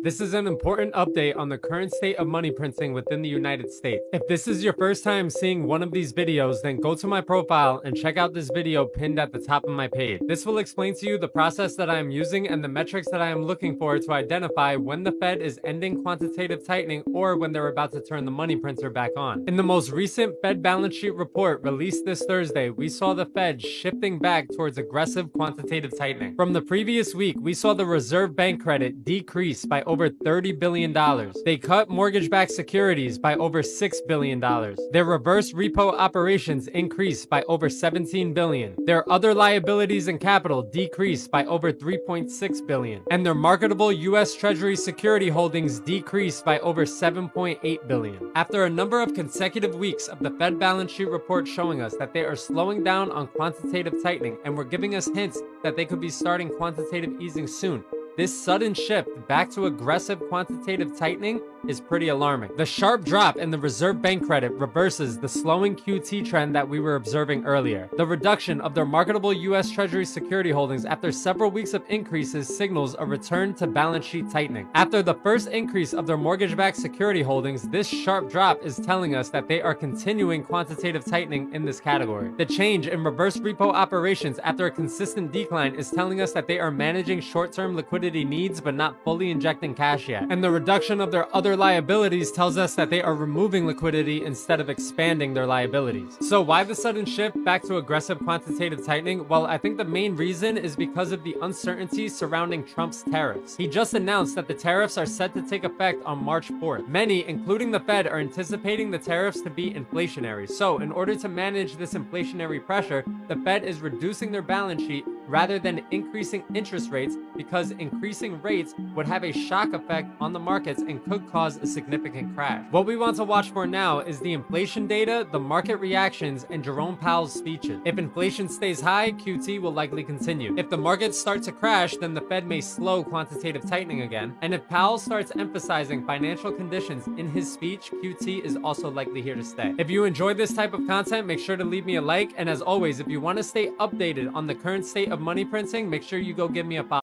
This is an important update on the current state of money printing within the United States. If this is your first time seeing one of these videos, then go to my profile and check out this video pinned at the top of my page. This will explain to you the process that I am using and the metrics that I am looking for to identify when the Fed is ending quantitative tightening or when they're about to turn the money printer back on. In the most recent Fed balance sheet report released this Thursday, we saw the Fed shifting back towards aggressive quantitative tightening. From the previous week, we saw the Reserve Bank credit decrease by over $30 billion. They cut mortgage-backed securities by over $6 billion. Their reverse repo operations increased by over $17 billion. Their other liabilities and capital decreased by over $3.6 billion. And their marketable U.S. Treasury security holdings decreased by over $7.8 billion. After a number of consecutive weeks of the Fed balance sheet report showing us that they are slowing down on quantitative tightening and were giving us hints that they could be starting quantitative easing soon, this sudden shift back to aggressive quantitative tightening is pretty alarming. The sharp drop in the Reserve Bank credit reverses the slowing QT trend that we were observing earlier. The reduction of their marketable U.S. Treasury security holdings after several weeks of increases signals a return to balance sheet tightening. After the first increase of their mortgage-backed security holdings, this sharp drop is telling us that they are continuing quantitative tightening in this category. The change in reverse repo operations after a consistent decline is telling us that they are managing short-term liquidity needs but not fully injecting cash yet. And the reduction of their other liabilities tells us that they are removing liquidity instead of expanding their liabilities. So why the sudden shift back to aggressive quantitative tightening? Well, I think the main reason is because of the uncertainty surrounding Trump's tariffs. He just announced that the tariffs are set to take effect on March 4th. Many, including the Fed, are anticipating the tariffs to be inflationary. So in order to manage this inflationary pressure, the Fed is reducing their balance sheet rather than increasing interest rates, because increasing rates would have a shock effect on the markets and could cause a significant crash. What we want to watch for now is the inflation data, the market reactions, and Jerome Powell's speeches. If inflation stays high, QT will likely continue. If the markets start to crash, then the Fed may slow quantitative tightening again. And if Powell starts emphasizing financial conditions in his speech, QT is also likely here to stay. If you enjoyed this type of content, make sure to leave me a like. And as always, if you want to stay updated on the current state of money printing, make sure you go give me a follow.